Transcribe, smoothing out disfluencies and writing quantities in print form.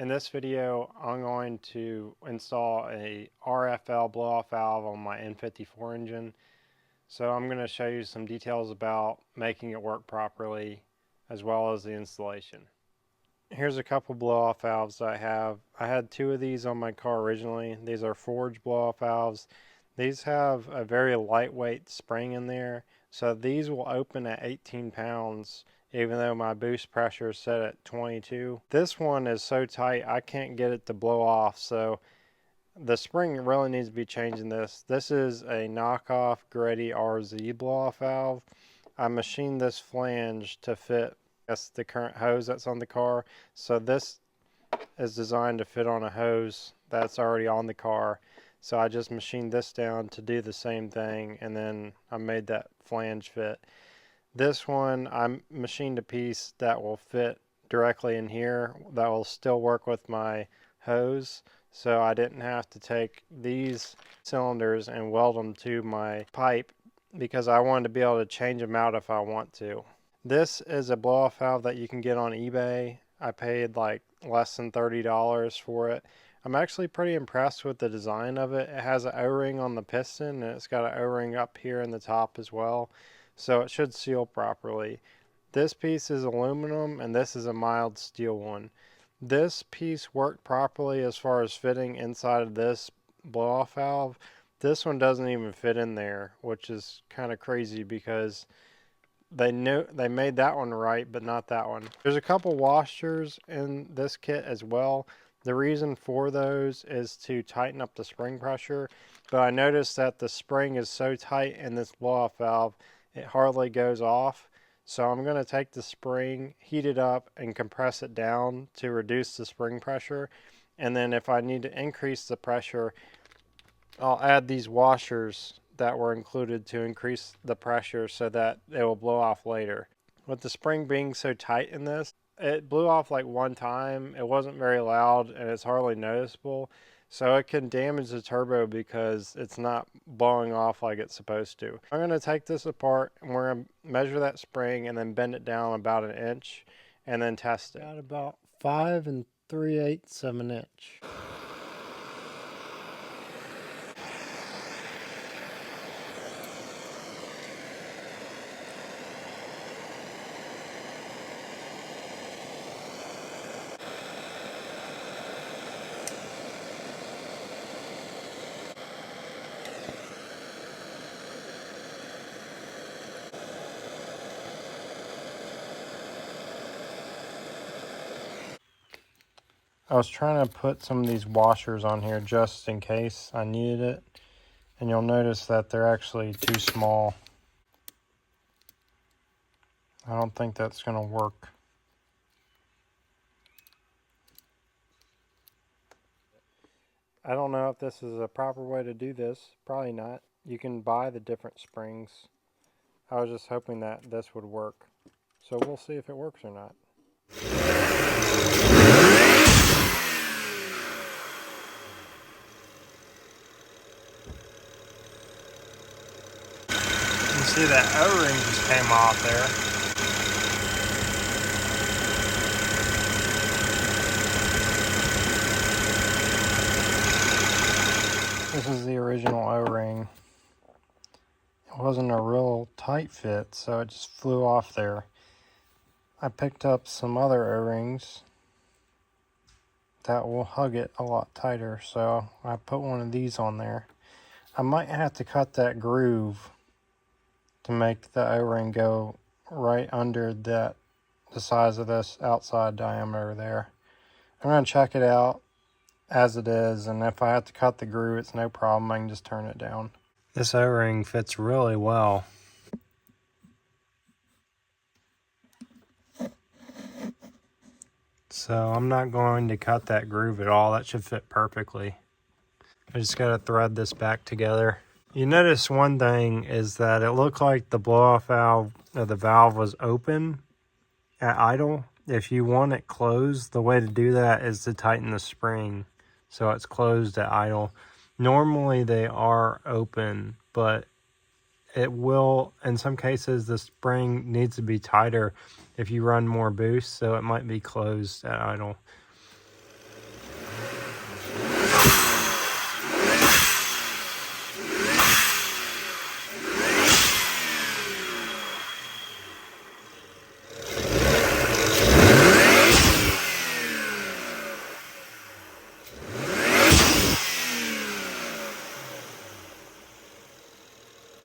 this video, I'm going to install a RFL blow-off valve on my N54 engine. So I'm going to show you some details about making it work properly, as well as the installation. Here's a couple blow-off valves I have. I had two of these on my car originally. These are forged blow-off valves. These have a very lightweight spring in there, so these will open at 18 pounds even though my boost pressure is set at 22. This one is so tight I can't get it to blow off, so the spring really needs to be changing this. This is a knockoff Greddy RZ blow-off valve. I machined this flange to fit the current hose that's on the car, so this is designed to fit on a hose that's already on the car. So I just machined this down to do the same thing, and then I made that flange fit. This one, I machined a piece that will fit directly in here that will still work with my hose, so I didn't have to take these cylinders and weld them to my pipe because I wanted to be able to change them out if I want to. This is a blow-off valve that you can get on eBay. I paid like less than $30 for it. I'm actually pretty impressed with the design of it. It has an O-ring on the piston, and it's got an O-ring up here in the top as well, so it should seal properly. This piece is aluminum, and this is a mild steel one. This piece worked properly as far as fitting inside of this blow-off valve. This one doesn't even fit in there, which is kind of crazy because they made that one right, but not that one. There's a couple washers in this kit as well. The reason for those is to tighten up the spring pressure, but I noticed that the spring is so tight in this blow-off valve, it hardly goes off. So I'm going to take the spring, heat it up, and compress it down to reduce the spring pressure. And then if I need to increase the pressure, I'll add these washers that were included to increase the pressure so that it will blow off later. With the spring being so tight in this, it blew off like one time. It wasn't very loud and it's hardly noticeable. So it can damage the turbo because it's not blowing off like it's supposed to. I'm going to take this apart and we're going to measure that spring and then bend it down about an inch and then test it. Got about 5 3/8 of an inch. I was trying to put some of these washers on here just in case I needed it, and you'll notice that they're actually too small. I don't think that's going to work. I don't know if this is a proper way to do this. Probably not. You can buy the different springs. I was just hoping that this would work. So we'll see if it works or not. You see that O-ring just came off there. This is the original O-ring. It wasn't a real tight fit, so it just flew off there. I picked up some other O-rings that will hug it a lot tighter, so I put one of these on there. I might have to cut that groove to make the O-ring go right under the size of this outside diameter there. I'm going to check it out as it is, and if I have to cut the groove, it's no problem. I can just turn it down. This O-ring fits really well. So I'm not going to cut that groove at all. That should fit perfectly. I just got to thread this back together. You notice one thing is that it looked like the blow-off valve, or the valve, was open at idle. If you want it closed, the way to do that is to tighten the spring so it's closed at idle. Normally they are open, but it will, in some cases, the spring needs to be tighter if you run more boost, so it might be closed at idle.